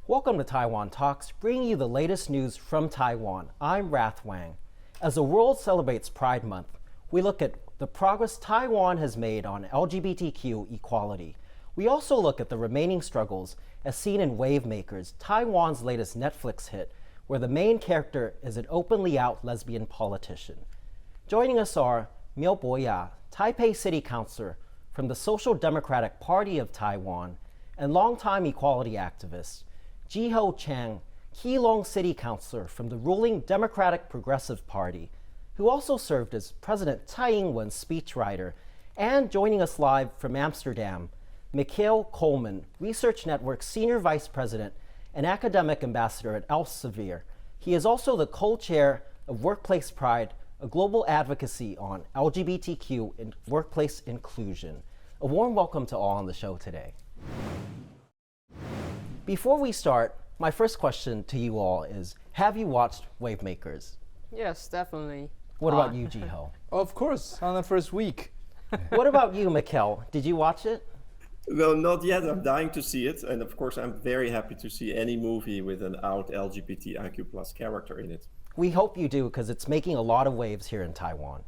Welcome to Taiwan Talks, bringing you the latest news from Taiwan. I'm Rath Wang. As the world celebrates Pride Month, we look at the progress Taiwan has made on LGBTQ equality. We also look at the remaining struggles as seen in Wave Makers, Taiwan's latest Netflix hit, where the main character is an openly out lesbian politician. Joining us are Miao Po-ya, Taipei City Councilor from the Social Democratic Party of Taiwan, and longtime equality activist Jiho Chang, Keelung City Councilor from the ruling Democratic Progressive Party, who also served as President Tsai Ing-wen's speechwriter, and joining us live from Amsterdam, Michiel Kolman, Research Network's Senior Vice President and Academic Ambassador at Elsevier. He is also the co-chair of Workplace Pride, a global advocacy on LGBTQ and workplace inclusion. A warm welcome to all on the show today. Before we start, my first question to you all is, have you watched Wave Makers? Yes, definitely. What about you, Jiho? Of course, on the first week. What about you, Michiel? Did you watch it? Well, not yet. I'm dying to see it. And of course, I'm very happy to see any movie with an out LGBTIQ plus character in it. We hope you do, because it's making a lot of waves here in Taiwan.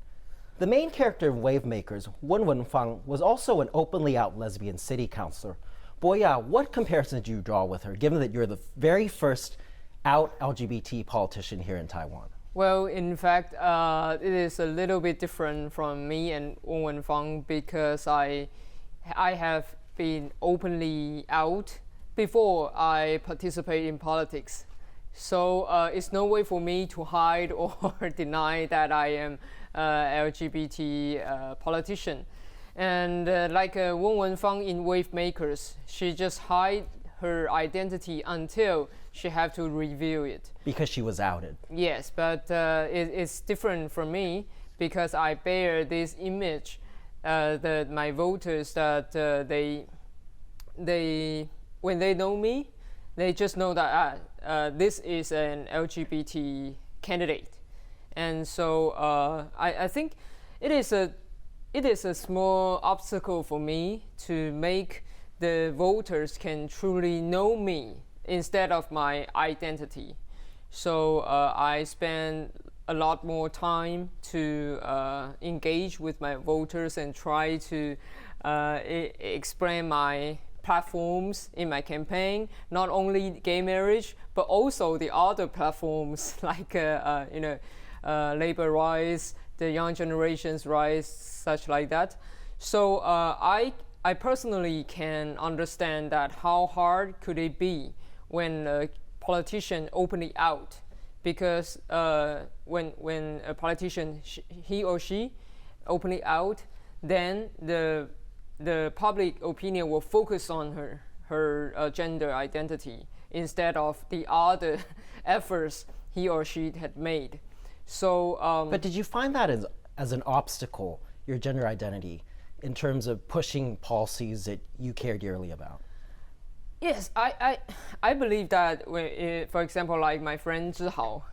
The main character of Wave Makers, Wen Fang, was also an openly out lesbian city councilor. Po-ya, what comparison did you draw with her, given that you're the very first out LGBT politician here in Taiwan? Well, in fact, it is a little bit different from me and Wen Fang because I have been openly out before I participate in politics. So it's no way for me to hide or deny that I am LGBT politician. And like Wen Fang in Wave Makers, she just hide her identity until she have to reveal it. Because she was outed. Yes, but it's different from me because I bear this image that my voters that they when they know me, they just know that this is an LGBT candidate, and so I think it is a small obstacle for me to make the voters can truly know me instead of my identity. So I spend a lot more time to engage with my voters and try to explain my platforms in my campaign, not only gay marriage, but also the other platforms like labor rights, the young generation's rights, such like that. So I personally can understand that how hard could it be when a politician openly out, because when a politician he or she openly out, then the public opinion will focus on her gender identity instead of the other efforts he or she had made. So, but did you find that as an obstacle, your gender identity, in terms of pushing policies that you care dearly about? Yes, I believe that when, for example, like my friend Jiho,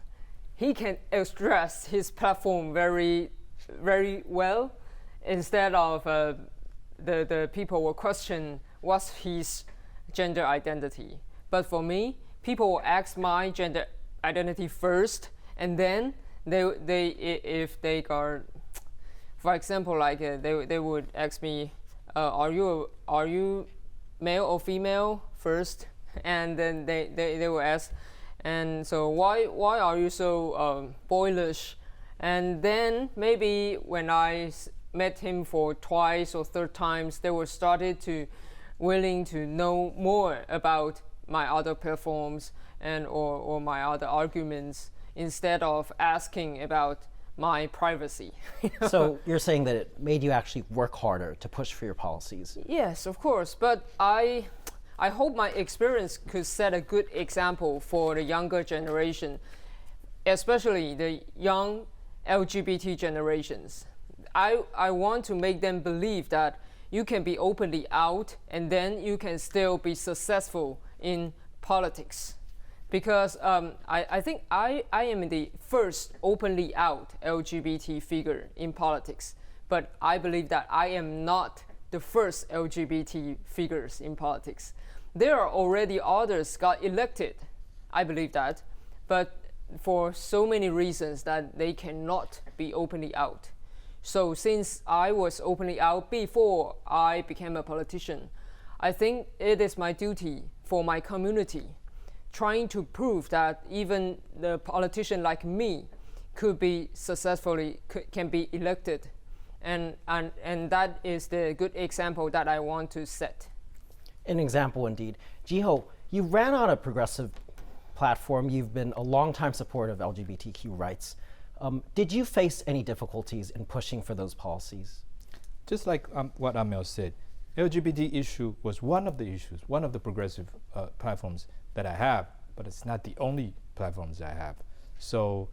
he can express his platform very, very well, instead of the people will question what's his gender identity. But for me, people will ask my gender identity first, and then they if they got, for example, like they would ask me, are you male or female first, and then they will ask, and so why are you so boyish? And then maybe when I met him for twice or third times, they were started to willing to know more about my other platforms and or my other arguments, instead of asking about my privacy. So you're saying that it made you actually work harder to push for your policies? Yes, of course, but I hope my experience could set a good example for the younger generation, especially the young LGBT generations. I want to make them believe that you can be openly out and then you can still be successful in politics. Because I think I am the first openly out LGBT figure in politics, but I believe that I am not the first LGBT figures in politics. there are already others got elected. I believe that, but for so many reasons that they cannot be openly out. So since I was openly out before I became a politician, I think it is my duty for my community, trying to prove that even the politician like me could be successfully, can be elected. And that is the good example that I want to set. An example indeed. Jiho, you ran on a progressive platform. You've been a longtime supporter of LGBTQ rights. Did you face any difficulties in pushing for those policies? Just like what Miao said, LGBT issue was one of the issues, one of the progressive platforms that I have, but it's not the only platforms I have. So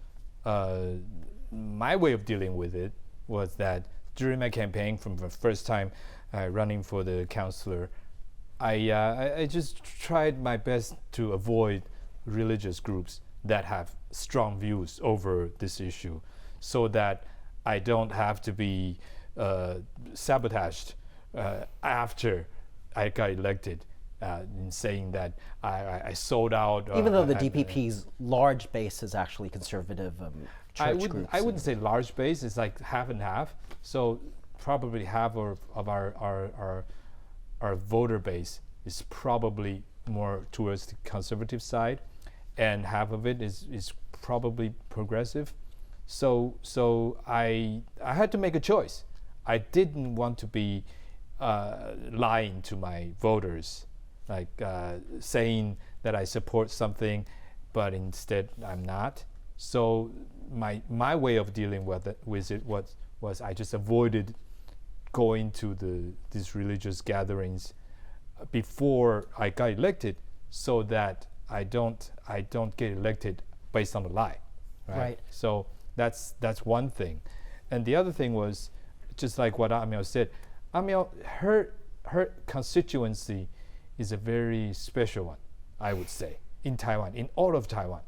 my way of dealing with it was that during my campaign, from the first time running for the councilor, I just tried my best to avoid religious groups that have strong views over this issue, so that I don't have to be sabotaged after I got elected in saying that I sold out. Even though the DPP's large base is actually conservative church groups. I wouldn't say large base, it's like half and half. So probably half of our voter base is probably more towards the conservative side, and half of it is probably progressive. So I had to make a choice. I didn't want to be lying to my voters, like saying that I support something, but instead I'm not. So my way of dealing with it was I just avoided going to these religious gatherings before I got elected, so that I don't get elected based on a lie, right? So that's one thing, and the other thing was just like what Amiel said. Amiel, her constituency is a very special one, I would say, in Taiwan, in all of Taiwan.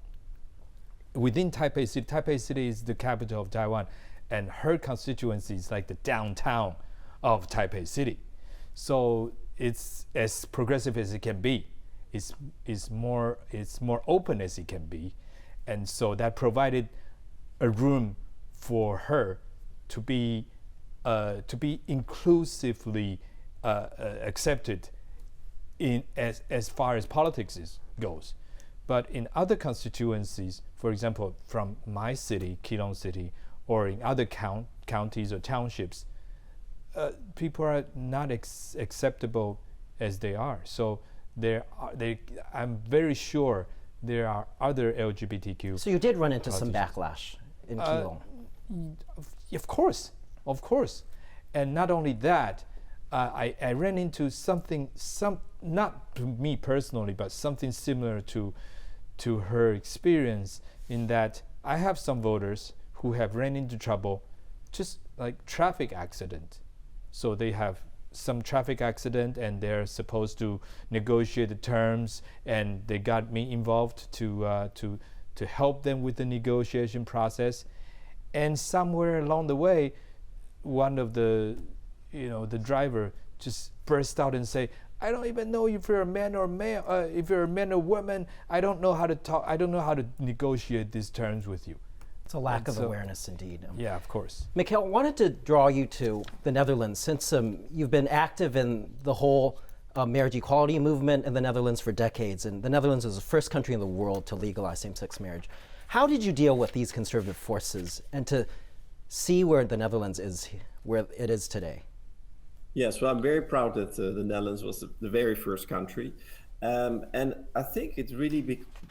Within Taipei City is the capital of Taiwan, and her constituency is like the downtown of Taipei City. So it's as progressive as it can be. It's more open as it can be, and so that provided a room for her to be inclusively accepted in as far as politics goes. But in other constituencies, for example, from my city, Keelung City, or in other counties or townships, people are not acceptable as they are. So I'm very sure there are other LGBTQ. So you did run into some backlash in Keelung. Of course. And not only that, I ran into something, not to me personally, but something similar to her experience, in that I have some voters who have ran into trouble, just like traffic accident. So they have some traffic accident and they're supposed to negotiate the terms, and they got me involved to help them with the negotiation process. And somewhere along the way, one of the driver just burst out and say, "I don't even know if you're a man or male. If you're a man or woman, I don't know how to talk. I don't know how to negotiate these terms with you." It's a lack of awareness indeed. Yeah, of course. Michiel, wanted to draw you to the Netherlands, since you've been active in the whole marriage equality movement in the Netherlands for decades, and the Netherlands was the first country in the world to legalize same-sex marriage. How did you deal with these conservative forces, and to see where the Netherlands is, where it is today? Yes, well, I'm very proud that the Netherlands was the very first country. And I think it really,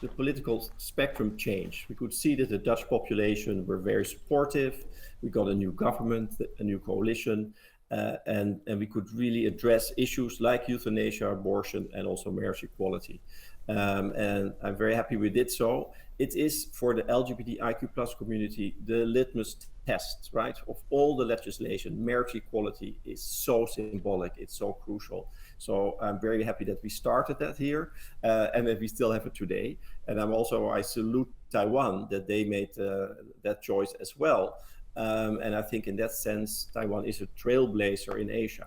the political spectrum changed. We could see that the Dutch population were very supportive. We got a new government, a new coalition, and we could really address issues like euthanasia, abortion, and also marriage equality. And I'm very happy we did so. It is, for the LGBTIQ plus community, the litmus test, right, of all the legislation. Marriage equality is so symbolic, it's so crucial. So I'm very happy that we started that here, and that we still have it today. And I salute Taiwan that they made that choice as well. And I think in that sense, Taiwan is a trailblazer in Asia.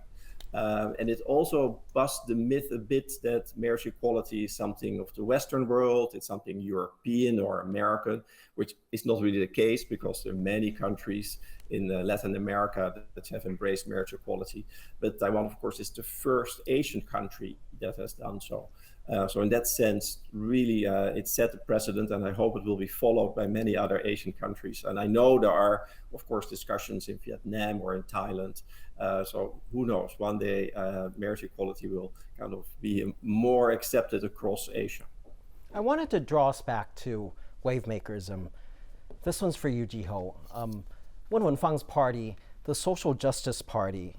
And it also busts the myth a bit that marriage equality is something of the Western world, it's something European or American, which is not really the case because there are many countries in Latin America that have embraced marriage equality. But Taiwan, of course, is the first Asian country that has done so. So in that sense, really, it set the precedent, and I hope it will be followed by many other Asian countries. And I know there are, of course, discussions in Vietnam or in Thailand. So who knows, one day marriage equality will kind of be more accepted across Asia. I wanted to draw us back to wavemakerism. This one's for you, Jiho. Wen Wenfang's party, the Social Justice Party,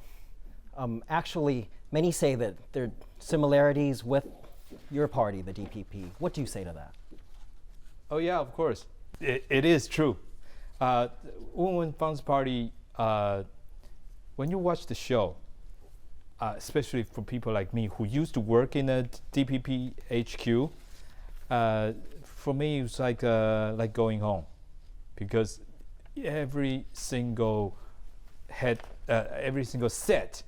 actually, many say that there are similarities with your party, the DPP. What do you say to that? Oh yeah, of course. It is true. Wen Wenfang's party, when you watch the show, especially for people like me who used to work in a DPP HQ, for me it's like going home, because every single set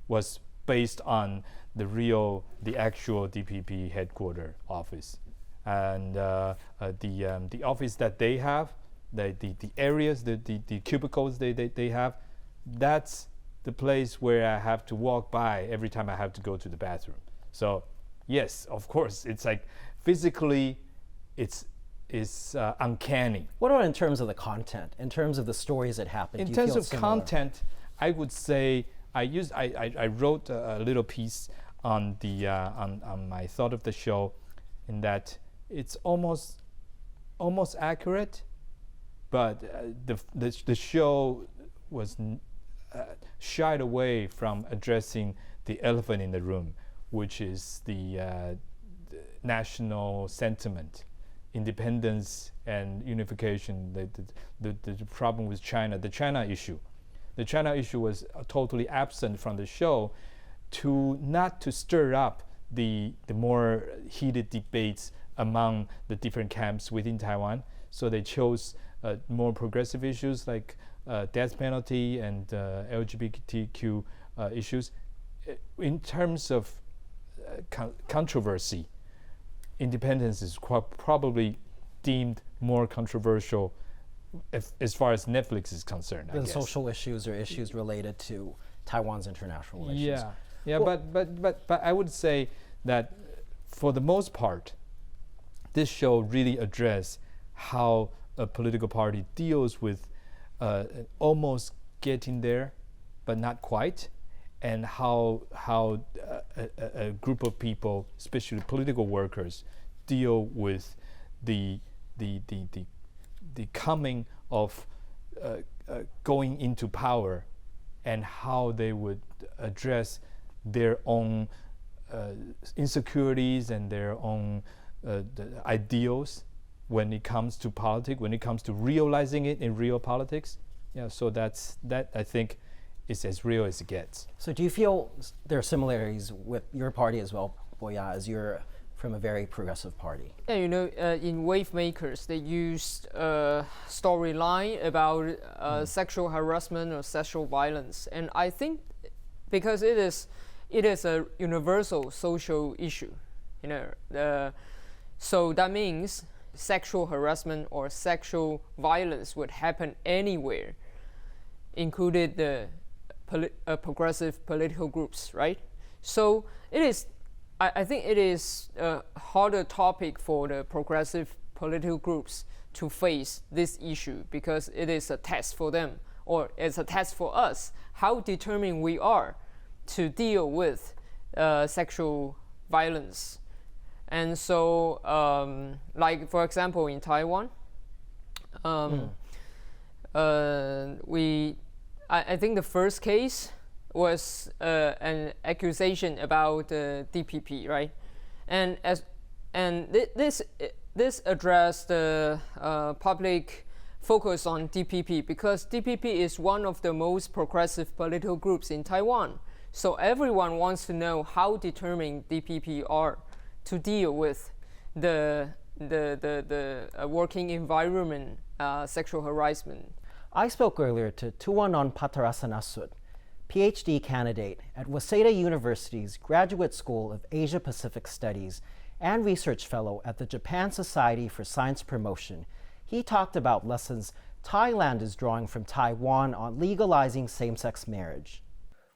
was based on the actual DPP headquarter office, and the office that they have, the areas, the cubicles they have, that's the place where I have to walk by every time I have to go to the bathroom. So yes, of course, it's like physically, it's uncanny. What about in terms of the content, in terms of the stories that happen? In terms of content, I would say I wrote a little piece on my thought of the show, in that it's almost accurate, but the show was shied away from addressing the elephant in the room, which is the national sentiment, independence and unification, the problem with China, the China issue. The China issue was totally absent from the show, not to stir up the more heated debates among the different camps within Taiwan. So they chose more progressive issues like death penalty and LGBTQ issues. In terms of controversy, independence is probably deemed more controversial as far as Netflix is concerned. Than social issues or issues related to Taiwan's international relations. Yeah, well, but I would say that for the most part, this show really addressed how a political party deals with almost getting there, but not quite, and how a group of people, especially political workers, deal with the coming of going into power, and how they would address their own insecurities and their own the ideals when it comes to politics, when it comes to realizing it in real politics. Yeah, so that I think is as real as it gets. So do you feel there are similarities with your party as well, Po-ya, as you're from a very progressive party? Yeah, in Wavemakers, they used a storyline about sexual harassment or sexual violence, and I think because it is a universal social issue, so that means sexual harassment or sexual violence would happen anywhere, included the progressive political groups, right? So it is. I think it is a harder topic for the progressive political groups to face this issue, because it is a test for them, or it's a test for us, how determined we are to deal with sexual violence. And so, like for example, in Taiwan, I think the first case was an accusation about DPP, right? And this addressed the public focus on DPP, because DPP is one of the most progressive political groups in Taiwan. So everyone wants to know how determined DPP are to deal with the working environment, sexual harassment. I spoke earlier to Tuan on Patarasanasut, PhD candidate at Waseda University's Graduate School of Asia Pacific Studies and research fellow at the Japan Society for Science Promotion. He talked about lessons Thailand is drawing from Taiwan on legalizing same-sex marriage.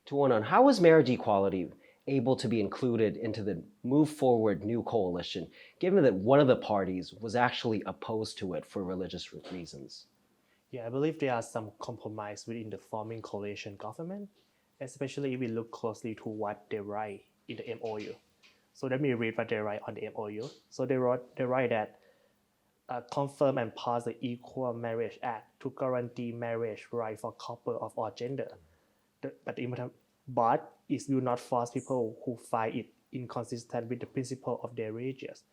Tuanon, how is marriage equality able to be included into the Move Forward New Coalition, given that one of the parties was actually opposed to it for religious reasons? Yeah, I believe there are some compromise within the forming coalition government, especially if we look closely to what they write in the MOU. So let me read what they write on the MOU. So they write that confirm and pass the Equal Marriage Act to guarantee marriage right for couple of all gender. But it will not force people who find it inconsistent with the principle of their religions.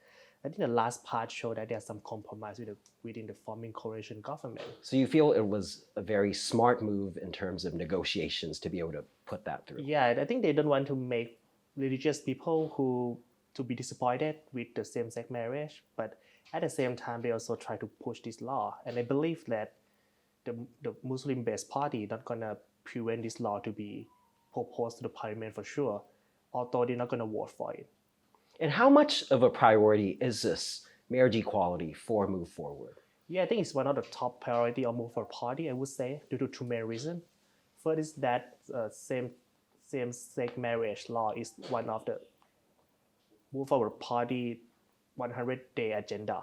I think the last part showed that there's some compromise within the forming coalition government. So you feel it was a very smart move in terms of negotiations to be able to put that through? Yeah, I think they don't want to make religious people to be disappointed with the same-sex marriage, but at the same time, they also try to push this law. And I believe that the Muslim-based party not gonna prevent this law to be proposed to the parliament for sure, although they're not gonna vote for it. And how much of a priority is this marriage equality for Move Forward? Yeah, I think it's one of the top priority of Move Forward Party, I would say, due to two main reasons. First is that same-sex marriage law is one of the Move Forward Party 100-day agenda.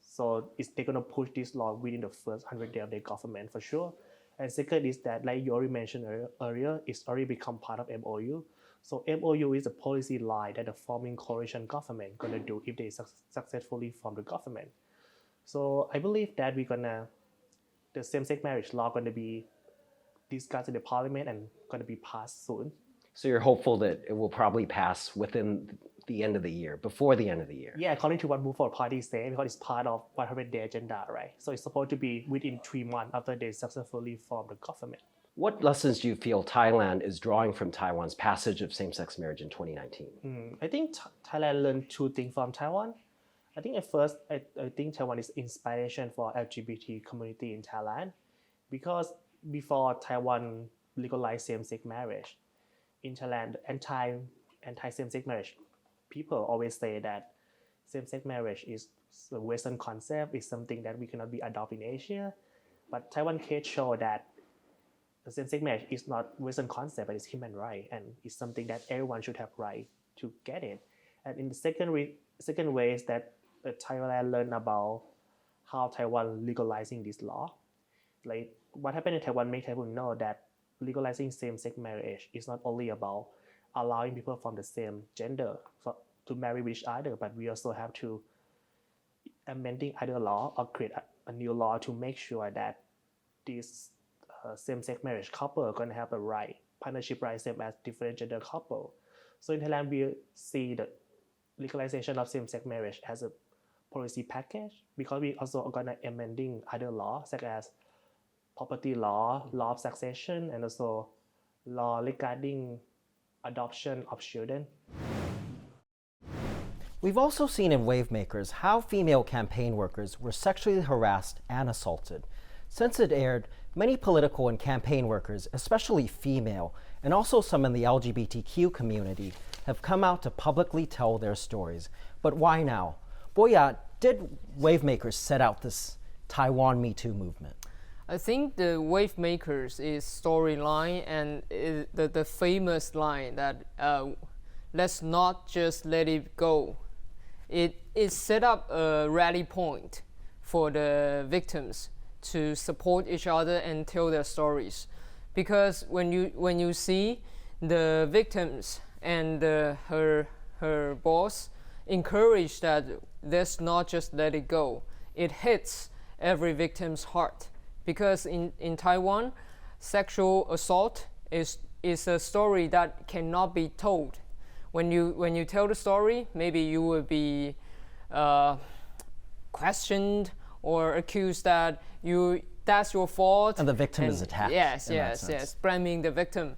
So they're going to push this law within the first 100 days of their government for sure. And second is that, like you already mentioned earlier, it's already become part of MOU. So MOU is a policy line that the forming coalition government going to do if they successfully form the government. So I believe that the same-sex marriage law going to be discussed in the parliament and going to be passed soon. So you're hopeful that it will probably pass within the end of the year, before the end of the year? Yeah, according to what Move Forward Party say, because it's part of 100-day agenda, right? So it's supposed to be within 3 months after they successfully form the government. What lessons do you feel Thailand is drawing from Taiwan's passage of same-sex marriage in 2019? I think Thailand learned two things from Taiwan. I think at first, I think Taiwan is inspiration for LGBT community in Thailand, because before Taiwan legalized same-sex marriage, in Thailand, anti same-sex marriage people always say that same-sex marriage is a Western concept, is something that we cannot be adopted in Asia. But Taiwan case show that the same-sex marriage is not Western concept, but it's human right, and it's something that everyone should have right to get it. And in the second way is that Thailand learned about how Taiwan legalizing this law. Like what happened in Taiwan made Taiwan know that legalizing same-sex marriage is not only about allowing people from the same gender to marry with each other, but we also have to amending other law or create a new law to make sure that this same-sex marriage couple are going to have a right, partnership right, same as different gender couple. So in Thailand, we see the legalization of same-sex marriage as a policy package, because we also are going to amending other laws such as property law, law of succession, and also law regarding adoption of children. We've also seen in Wavemakers how female campaign workers were sexually harassed and assaulted. Since it aired, many political and campaign workers, especially female, and also some in the LGBTQ community, have come out to publicly tell their stories. But why now? Po-ya, did Wavemakers set out this Taiwan MeToo movement? I think the Wavemakers is storyline and the famous line that let's not just let it go. It set up a rally point for the victims to support each other and tell their stories. Because when you see the victims and her boss encourage that let's not just let it go, it hits every victim's heart. Because in Taiwan, sexual assault is a story that cannot be told. When you tell the story, maybe you will be questioned or accused that that's your fault. And the victim is attacked. Yes, blaming the victim.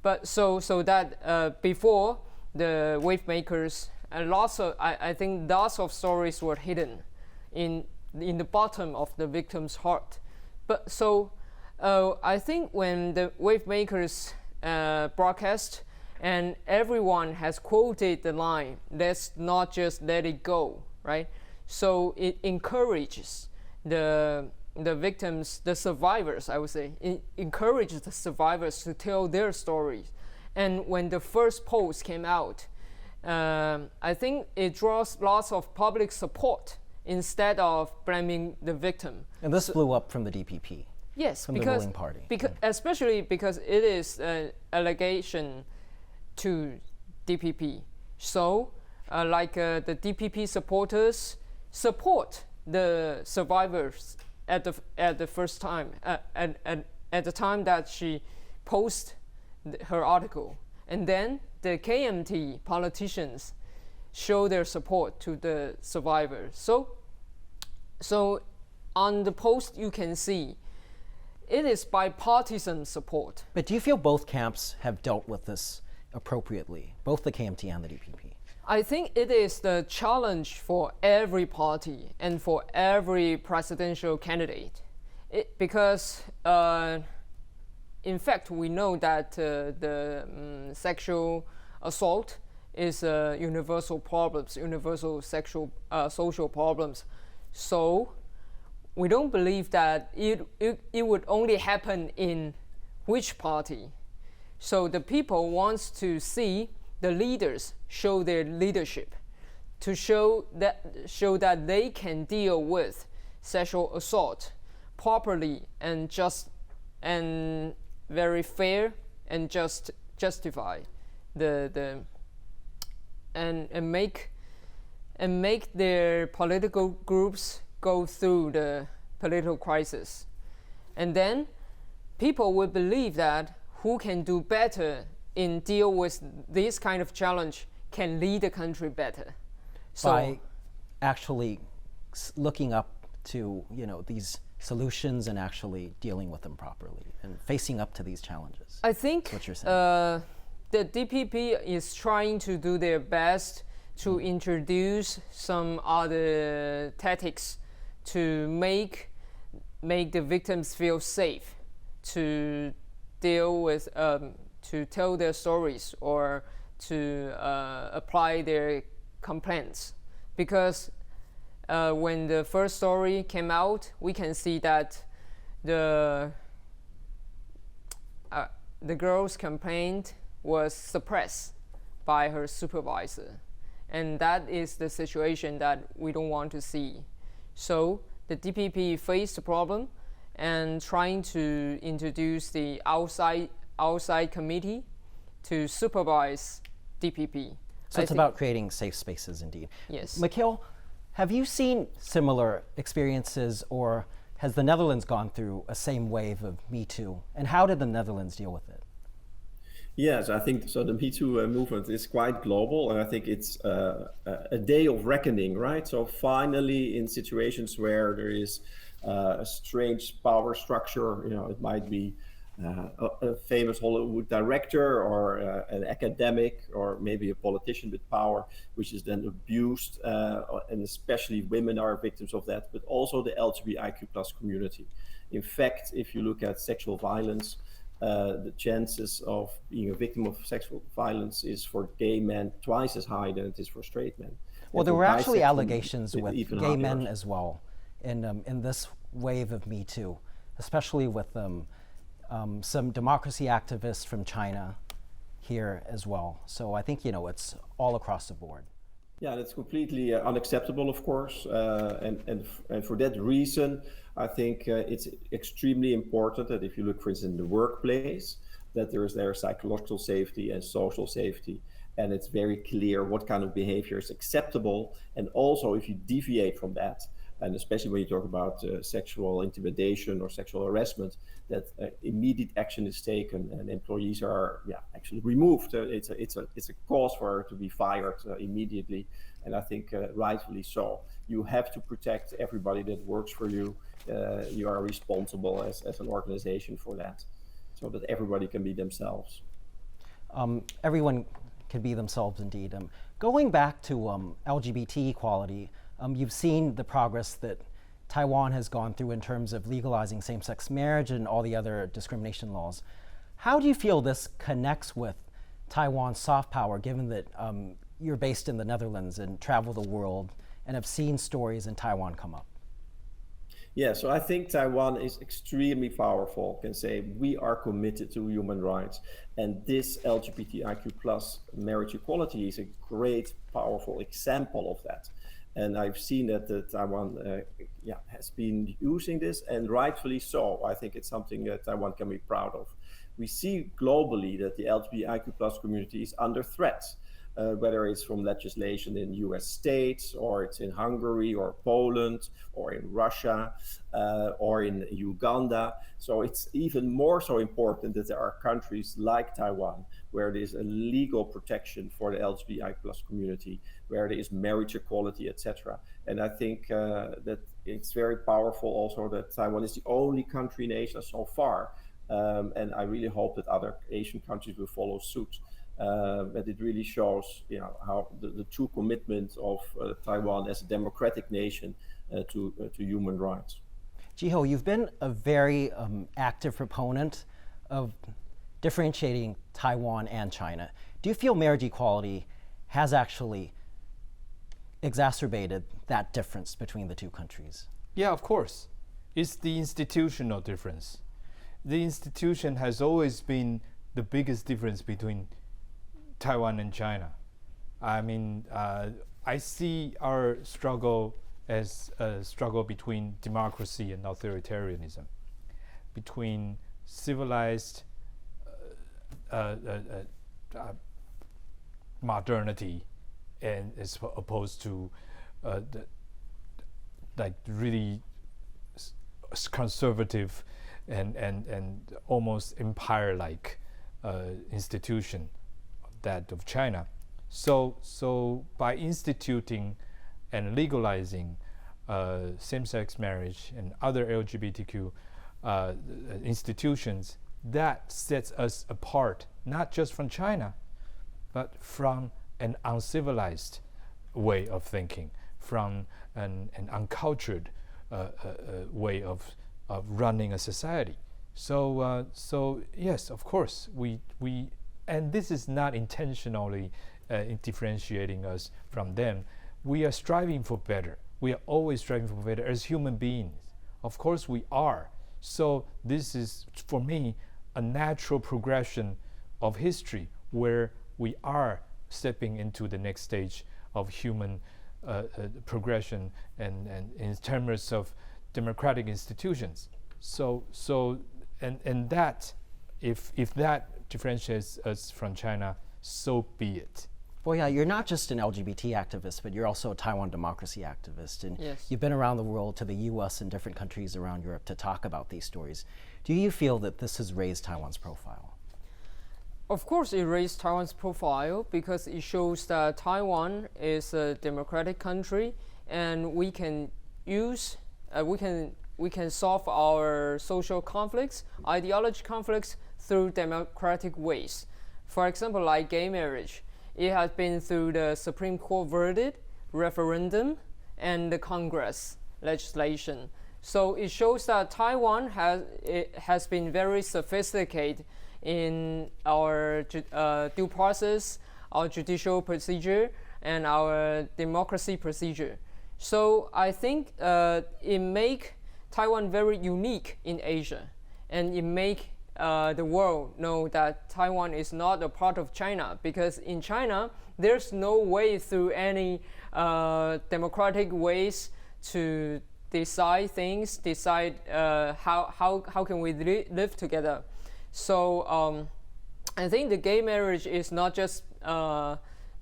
But so that before the Wavemakers, I think lots of stories were hidden in the bottom of the victim's heart. But so I think when the Wavemakers broadcast, and everyone has quoted the line, "Let's not just let it go," right? So it encourages the victims, the survivors, I would say, it encourages the survivors to tell their stories. And when the first post came out, I think it draws lots of public support instead of blaming the victim. And this blew up from the DPP. Yes, from the ruling party. Especially because it is an allegation to DPP. So, the DPP supporters support the survivors at the first time, at the time that she posted her article. And then the KMT politicians show their support to the survivors. So on the post you can see it is bipartisan support. But do you feel both camps have dealt with this appropriately, both the KMT and the DPP? I think it is the challenge for every party and for every presidential candidate. Because in fact, we know that the sexual assault is universal problems, universal social problems. So we don't believe that it would only happen in which party. So the people wants to see the leaders show their leadership, to show that they can deal with sexual assault properly and just and very fair and justify and make their political groups go through the political crisis. And then people will believe that who can do better in deal with this kind of challenge can lead the country better. So by actually looking up to these solutions and actually dealing with them properly and facing up to these challenges. I think what you're saying. The DPP is trying to do their best to introduce some other tactics to make the victims feel safe to deal with, to tell their stories or to apply their complaints. Because when the first story came out, we can see that the girl's complaint was suppressed by her supervisor. And that is the situation that we don't want to see. So the DPP faced the problem and trying to introduce the outside committee to supervise DPP. So it's about creating safe spaces indeed. Yes. Michiel, have you seen similar experiences, or has the Netherlands gone through a same wave of MeToo? And how did the Netherlands deal with it? Yes, I think so. The MeToo movement is quite global, and I think it's a day of reckoning, right? So finally, in situations where there is a strange power structure, it might be a famous Hollywood director or an academic or maybe a politician with power, which is then abused, and especially women are victims of that, but also the LGBTQ+ community. In fact, if you look at sexual violence, the chances of being a victim of sexual violence is for gay men twice as high than it is for straight men. Well, there were actually allegations with even gay men higher. as well in this wave of Me Too, especially with some democracy activists from China here as well. So I think it's all across the board. Yeah, that's completely unacceptable, of course, and for that reason, I think it's extremely important that if you look, for instance, in the workplace, that there is psychological safety and social safety, and it's very clear what kind of behavior is acceptable, and also if you deviate from that, and especially when you talk about sexual intimidation or sexual harassment, that immediate action is taken and employees are actually removed. It's a cause for her to be fired immediately, and I think rightfully so. You have to protect everybody that works for you. You are responsible as an organization for that, so that everybody can be themselves. Everyone can be themselves indeed. Going back to LGBT equality, you've seen the progress that Taiwan has gone through in terms of legalizing same-sex marriage and all the other discrimination laws. How do you feel this connects with Taiwan's soft power, given that you're based in the Netherlands and travel the world and have seen stories in Taiwan come up? Yeah, so I think Taiwan is extremely powerful, can say we are committed to human rights. And this LGBTIQ plus marriage equality is a great, powerful example of that. And I've seen that Taiwan has been using this, and rightfully so. I think it's something that Taiwan can be proud of. We see globally that the LGBTIQ plus community is under threat. Whether it's from legislation in US states, or it's in Hungary or Poland or in Russia or in Uganda. So it's even more so important that there are countries like Taiwan where there is a legal protection for the LGBTI plus community, where there is marriage equality, etc. And I think that it's very powerful also that Taiwan is the only country in Asia so far. And I really hope that other Asian countries will follow suit. But it really shows, how the true commitment of Taiwan as a democratic nation to human rights. Jiho, you've been a very active proponent of differentiating Taiwan and China. Do you feel marriage equality has actually exacerbated that difference between the two countries? Yeah, of course. It's the institutional difference. The institution has always been the biggest difference between Taiwan and China. I mean, I see our struggle as a struggle between democracy and authoritarianism, between civilized modernity and as opposed to like really conservative and almost empire-like institution that of China. So by instituting and legalizing same-sex marriage and other LGBTQ institutions, that sets us apart, not just from China, but from an uncivilized way of thinking, from an uncultured way of running a society. So yes, of course, we and this is not intentionally differentiating us from them. We are striving for better. We are always striving for better as human beings. Of course we are. So this is, for me, a natural progression of history where we are stepping into the next stage of human progression and in terms of democratic institutions. So that, if that differentiates us from China, so be it. Po-ya, you're not just an LGBT activist, but you're also a Taiwan democracy activist. And Yes. you've been around the world, to the US and different countries around Europe, to talk about these stories. Do you feel that this has raised Taiwan's profile? Of course, it raised Taiwan's profile because it shows that Taiwan is a democratic country, and we can use, we can solve our social conflicts, ideology conflicts through democratic ways. For example, like gay marriage, it has been through the Supreme Court verdict, referendum, and the Congress legislation. So it shows that Taiwan has been very sophisticated in our due process, our judicial procedure, and our democracy procedure. So I think it makes Taiwan very unique in Asia, and it makes the world know that Taiwan is not a part of China, because in China there's no way through any democratic ways to decide things, how can we live together. So I think the gay marriage is not just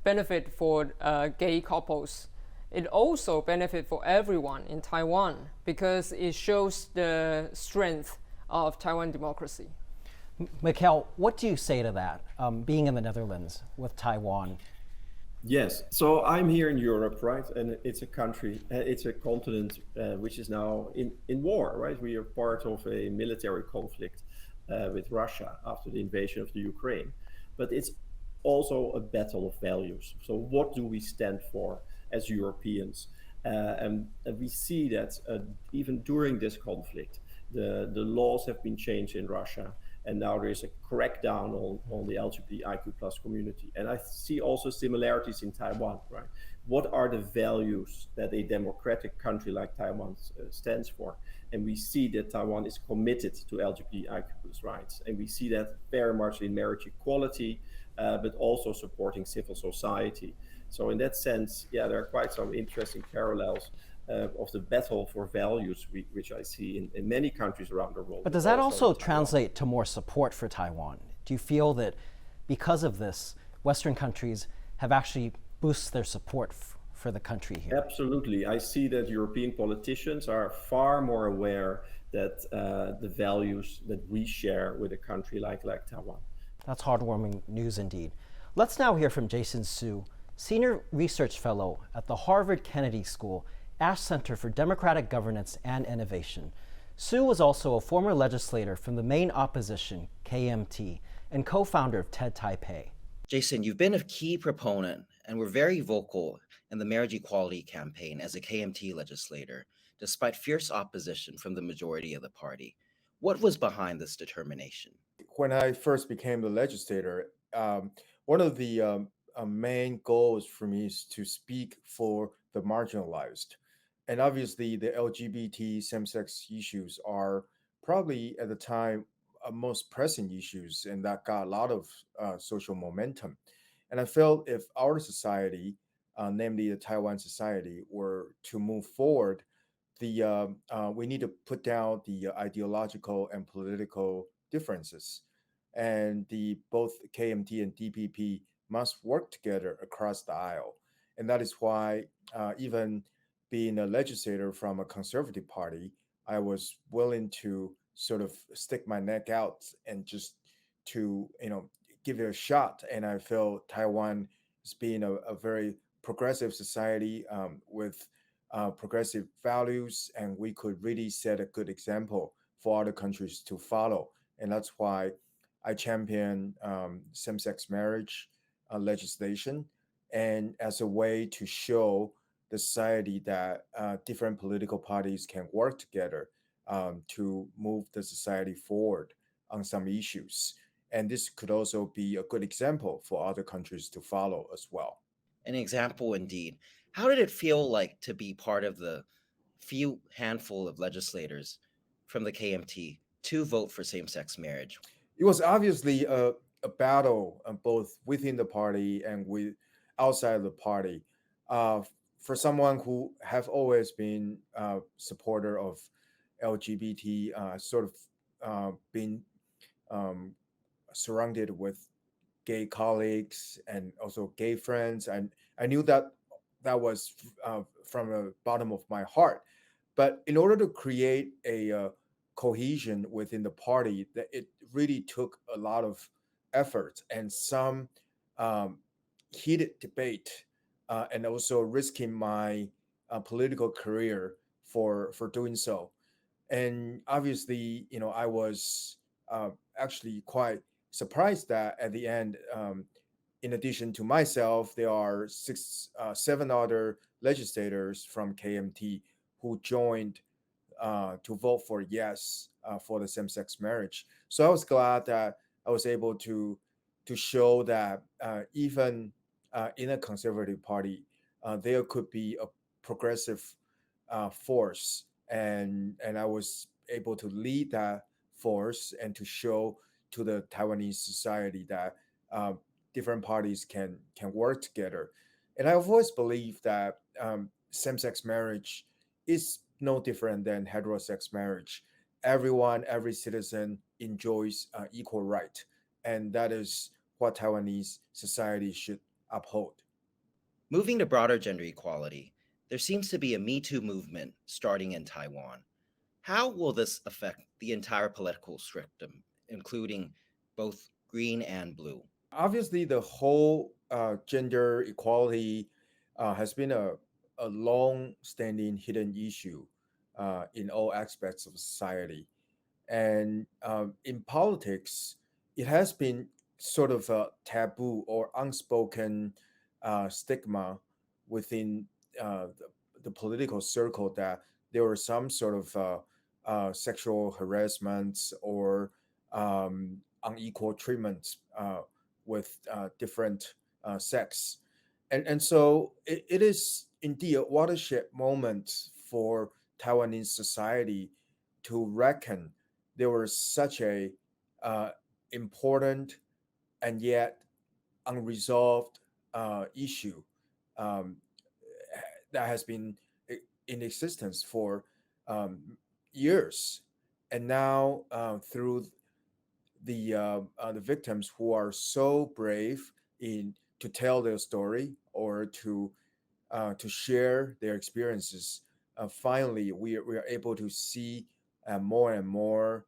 benefit for gay couples. It also benefit for everyone in Taiwan because it shows the strength of Taiwan democracy. Michiel, what do you say to that, being in the Netherlands with Taiwan? Yes, so I'm here in Europe, right? And it's a country, it's a continent which is now in war, right? We are part of a military conflict with Russia after the invasion of the Ukraine. But it's also a battle of values. So what do we stand for as Europeans? And we see that even during this conflict, the laws have been changed in Russia. and now there is a crackdown on the LGBTIQ plus community. And I see also similarities in Taiwan, right? What are the values that a democratic country like Taiwan stands for? And we see that Taiwan is committed to LGBTIQ plus rights. And we see that very much in marriage equality, but also supporting civil society. So in that sense, yeah, there are quite some interesting parallels of the battle for values, which I see in many countries around the world. But does that also translate to more support for Taiwan? Do you feel that because of this, Western countries have actually boosted their support for the country here? Absolutely. I see that European politicians are far more aware that the values that we share with a country like Taiwan. That's heartwarming news indeed. Let's now hear from Jason Su, Senior Research Fellow at the Harvard Kennedy School Ash Center for Democratic Governance and Innovation. Su was also a former legislator from the main opposition, KMT, and co-founder of TED Taipei. Jason, you've been a key proponent and were very vocal in the marriage equality campaign as a KMT legislator, despite fierce opposition from the majority of the party. What was behind this determination? When I first became the legislator, one of the main goals for me is to speak for the marginalized. And obviously, the LGBT same-sex issues are probably at the time most pressing issues, and that got a lot of social momentum. And I felt if our society, namely the Taiwan society, were to move forward, we need to put down the ideological and political differences, and both KMT and DPP must work together across the aisle. And that is why even being a legislator from a conservative party, I was willing to sort of stick my neck out and just to give it a shot. And I feel Taiwan as being a very progressive society with progressive values, and we could really set a good example for other countries to follow. And that's why I champion same-sex marriage legislation, and as a way to show the society that different political parties can work together to move the society forward on some issues. And this could also be a good example for other countries to follow as well. An example indeed. How did it feel like to be part of the few handful of legislators from the KMT to vote for same-sex marriage? It was obviously a battle both within the party and outside of the party. For someone who have always been a supporter of LGBT, sort of been surrounded with gay colleagues and also gay friends, and I knew that was from the bottom of my heart. But in order to create a cohesion within the party, that it really took a lot of effort and some heated debate, and also risking my political career for doing so. And obviously, I was actually quite surprised that at the end, in addition to myself, there are 7 other legislators from KMT who joined to vote for yes for the same-sex marriage. So I was glad that I was able to show that even in a conservative party, there could be a progressive force, and I was able to lead that force and to show to the Taiwanese society that different parties can work together. And I've always believed that same-sex marriage is no different than heterosexual marriage. Every citizen enjoys equal right, and that is what Taiwanese society should uphold. Moving to broader gender equality, there seems to be a MeToo movement starting in Taiwan. How will this affect the entire political spectrum, including both green and blue? Obviously, the whole gender equality has been a long-standing hidden issue in all aspects of society. And in politics, it has been sort of a taboo or unspoken stigma within the political circle that there were some sort of sexual harassment or unequal treatment with different sex. And so it is indeed a watershed moment for Taiwanese society to reckon there was such a important and yet unresolved issue um, that has been in existence for um, years, and now through the victims who are so brave in to tell their story or to share their experiences, finally we are able to see more and more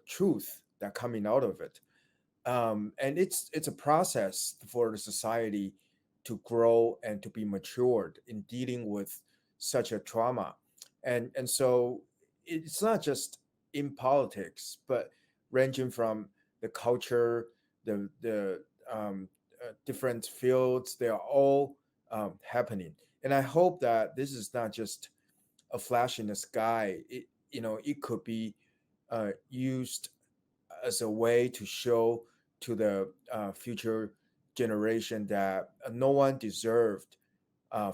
truth that coming out of it. And it's a process for the society to grow and to be matured in dealing with such a trauma. And so it's not just in politics, but ranging from the culture, the different fields, they are all happening. And I hope that this is not just a flash in the sky. It could be used as a way to show to the future generation that no one deserved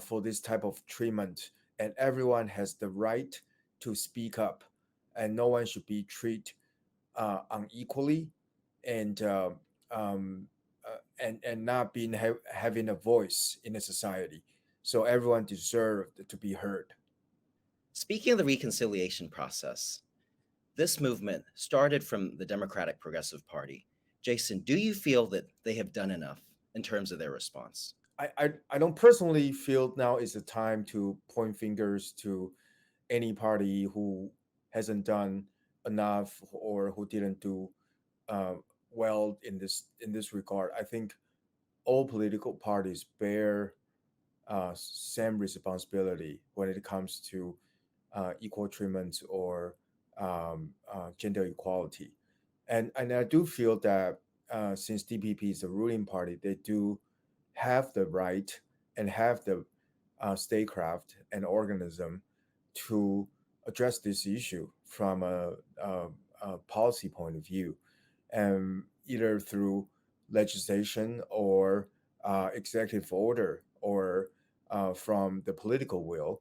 for this type of treatment, and everyone has the right to speak up, and no one should be treated unequally, and and not being having a voice in the society. So everyone deserved to be heard. Speaking of the reconciliation process, this movement started from the Democratic Progressive Party. Jason, do you feel that they have done enough in terms of their response? I don't personally feel now is the time to point fingers to any party who hasn't done enough or who didn't do uh, well in this regard. I think all political parties bear same responsibility when it comes to equal treatment or gender equality. And I do feel that since DPP is the ruling party, they do have the right and have the statecraft and organism to address this issue from a policy point of view, and either through legislation or executive order or from the political will.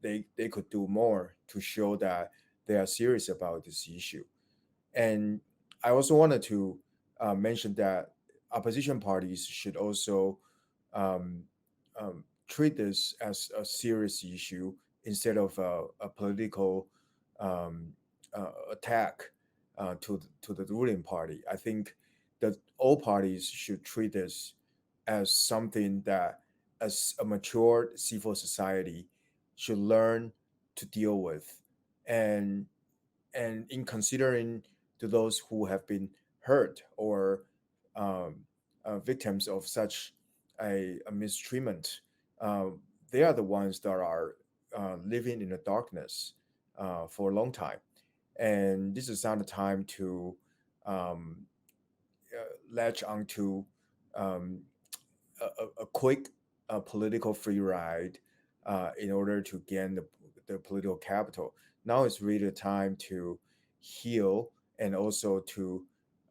They could do more to show that they are serious about this issue. And I also wanted to mention that opposition parties should also um, treat this as a serious issue instead of a political attack to the ruling party. I think that all parties should treat this as something that, as a mature civil society, should learn to deal with, and in considering to those who have been hurt or um, victims of such a mistreatment, uh, they are the ones that are living in the darkness for a long time. And this is not the time to um, latch onto um, a quick political free ride in order to gain the political capital. Now is really the time to heal and also to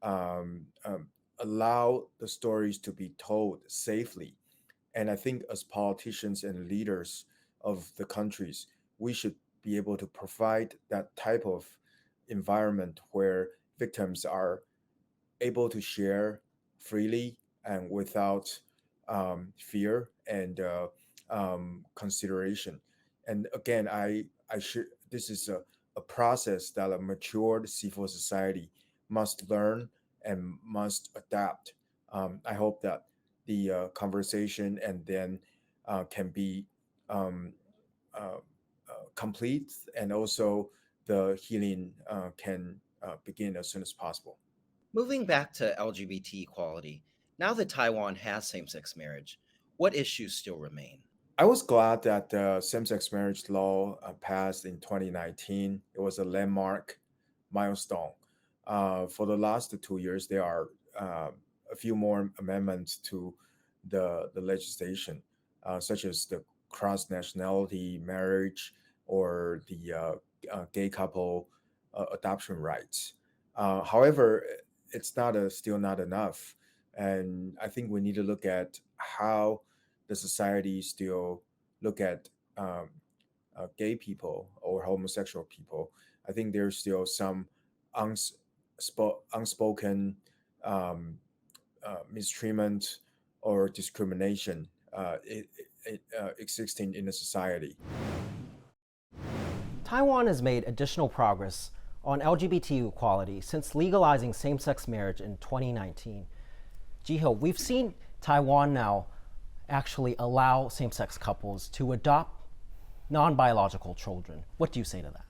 um, um, allow the stories to be told safely. And I think as politicians and leaders of the countries, we should be able to provide that type of environment where victims are able to share freely and without fear and consideration. And again, I should. This is a process that a matured civil society must learn and must adapt. I hope that the conversation and then can be um, uh, complete, and also the healing can begin as soon as possible. Moving back to LGBT equality, now that Taiwan has same sex marriage, what issues still remain? I was glad that the same-sex marriage law passed in 2019. It was a landmark milestone. For the last 2 years, there are a few more amendments to the legislation, such as the cross nationality marriage or the gay couple adoption rights. However, it's not still not enough, and I think we need to look at how the society still look at gay people or homosexual people. I think there's still some unspoken mistreatment or discrimination existing in the society. Taiwan has made additional progress on LGBT equality since legalizing same-sex marriage in 2019. Jiho, we've seen Taiwan now actually allow same-sex couples to adopt non-biological children. What do you say to that?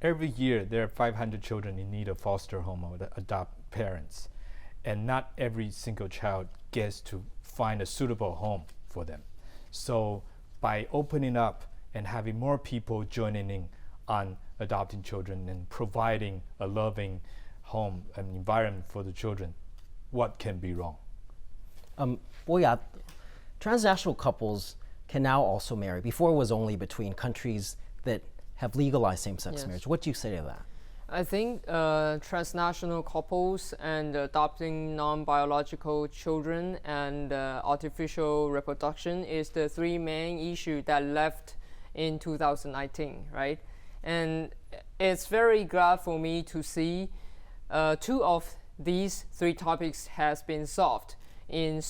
Every year, there are 500 children in need of foster home or adopt parents, and not every single child gets to find a suitable home for them. So by opening up and having more people joining in on adopting children and providing a loving home and environment for the children, what can be wrong? Po-ya, transnational couples can now also marry. Before it was only between countries that have legalized same-sex marriage. What do you say to that? I think transnational couples and adopting non-biological children and artificial reproduction is the three main issues that left in 2019, right? And it's very glad for me to see two of these three topics has been solved in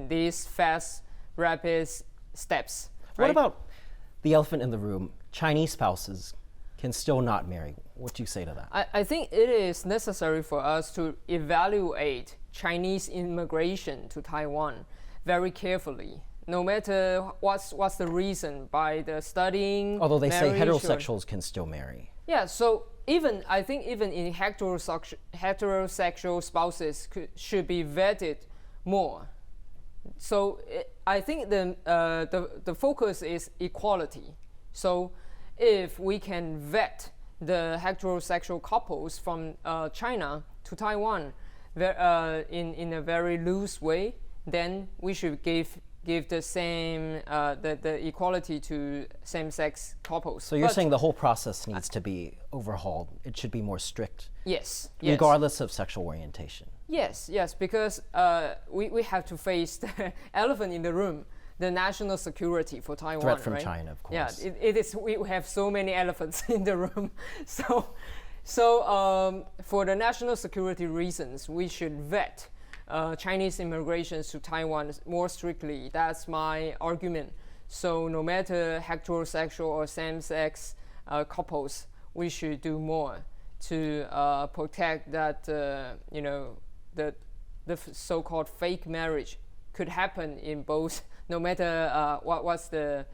these fast, rapid steps. What right? about the elephant in the room? Chinese spouses can still not marry. What do you say to that? I think it is necessary for us to evaluate Chinese immigration to Taiwan very carefully, no matter what's the reason, by the studying. Although they say marriage heterosexuals can still marry. Yeah, so I think even in heterosexual spouses should be vetted more. So I think the focus is equality. So if we can vet the heterosexual couples from China to Taiwan in a very loose way, then we should give the same the equality to same-sex couples. So you're saying the whole process needs to be overhauled. It should be more strict. Yes. Regardless of sexual orientation. Yes, because we have to face the elephant in the room, the national security for Taiwan. Threat from right? China, of course. Yeah, it is. We have so many elephants in the room. So for the national security reasons, we should vet Chinese immigrations to Taiwan more strictly. That's my argument. So no matter heterosexual or same-sex couples, we should do more to protect that the so-called fake marriage could happen in both, no matter what's the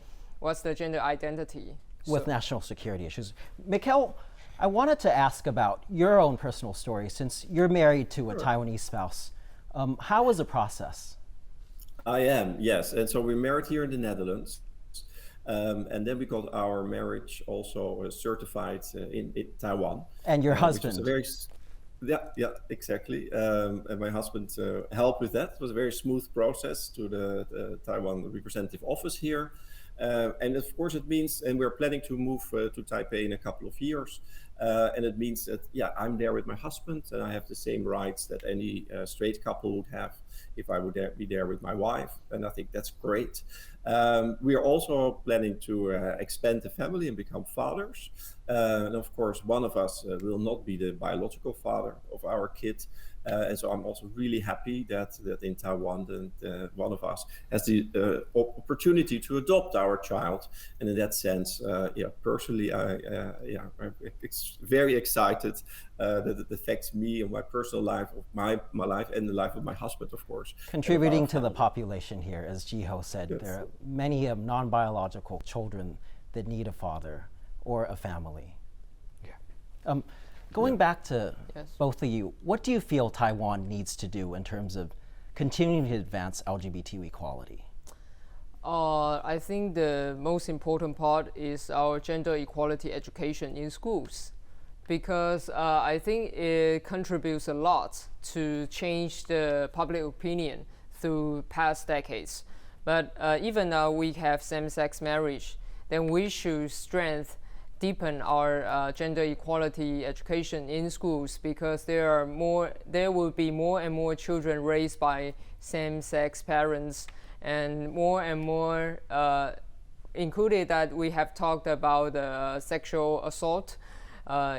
gender identity. With national security issues. Michiel, I wanted to ask about your own personal story since you're married to a Taiwanese spouse. How was the process? I am, yes. And so we're married here in the Netherlands. And then we got our marriage also certified in Taiwan. And your husband? Yeah, exactly. And my husband helped with that. It was a very smooth process to the Taiwan representative office here. And of course it means, and we're planning to move to Taipei in a couple of years. And it means that, I'm there with my husband and I have the same rights that any straight couple would have if I would be there with my wife. And I think that's great. We are also planning to expand the family and become fathers. And of course, one of us will not be the biological father of our kid. And so I'm also really happy that in Taiwan, one of us has the opportunity to adopt our child. And in that sense, personally, I'm very excited that it affects me and my personal life, of my life, and the life of my husband, of course. Contributing to the population here, as Jiho said, Yes. there are many non-biological children that need a father or a family. Yeah. Going back to Yes. both of you, what do you feel Taiwan needs to do in terms of continuing to advance LGBT equality? I think the most important part is our gender equality education in schools, because I think it contributes a lot to change the public opinion through past decades. But even now we have same-sex marriage, then we should strengthen deepen our gender equality education in schools, because there will be more and more children raised by same-sex parents, and more included that we have talked about sexual assault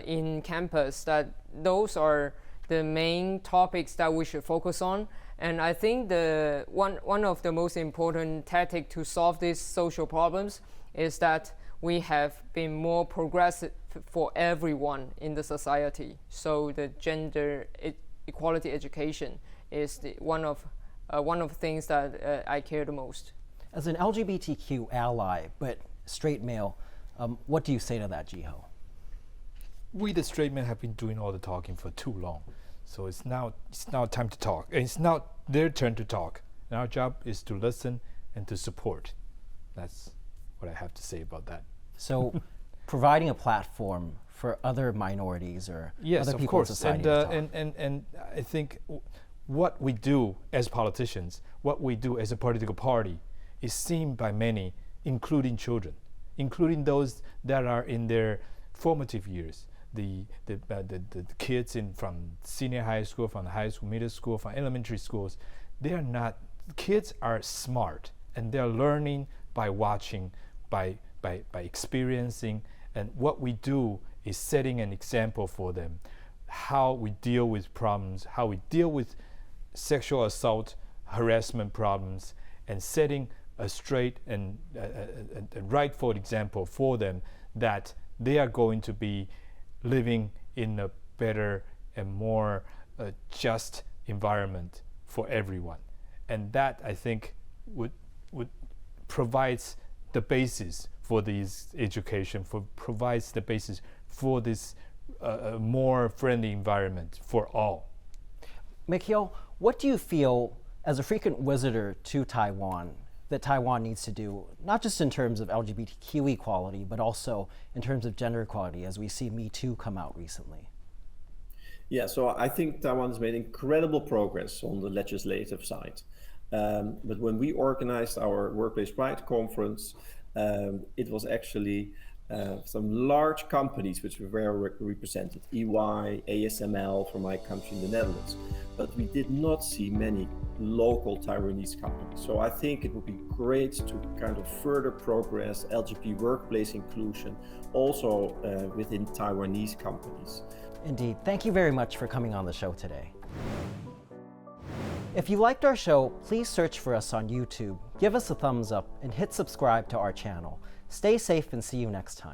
in campus, that those are the main topics that we should focus on. And I think one of the most important tactics to solve these social problems is that we have been more progressive for everyone in the society. So the gender equality education is one of the things that I care the most. As an LGBTQ ally, but straight male, what do you say to that, Jiho? We, the straight men, have been doing all the talking for too long. So it's now time to talk. It's now their turn to talk. And our job is to listen and to support. That's what I have to say about that. So providing a platform for other minorities or other people in society to talk. And I think what we do as politicians, what we do as a political party, is seen by many, including children, including those that are in their formative years. The kids from senior high school, from high school, middle school, from elementary schools, kids are smart, and they're learning by watching, by experiencing, and what we do is setting an example for them, how we deal with problems, how we deal with sexual assault, harassment problems, and setting a straight and a rightful example for them that they are going to be living in a better and more just environment for everyone. And that, I think, would provides the basis for this education, provides the basis for this more friendly environment for all. Michiel, what do you feel, as a frequent visitor to Taiwan, that Taiwan needs to do, not just in terms of LGBTQ equality, but also in terms of gender equality, as we see MeToo come out recently? Yeah, so I think Taiwan has made incredible progress on the legislative side. But when we organized our Workplace Pride conference, it was actually some large companies which were very represented, EY, ASML from my country in the Netherlands. But we did not see many local Taiwanese companies. So I think it would be great to kind of further progress LGBT workplace inclusion also within Taiwanese companies. Indeed. Thank you very much for coming on the show today. If you liked our show, please search for us on YouTube, give us a thumbs up, and hit subscribe to our channel. Stay safe and see you next time.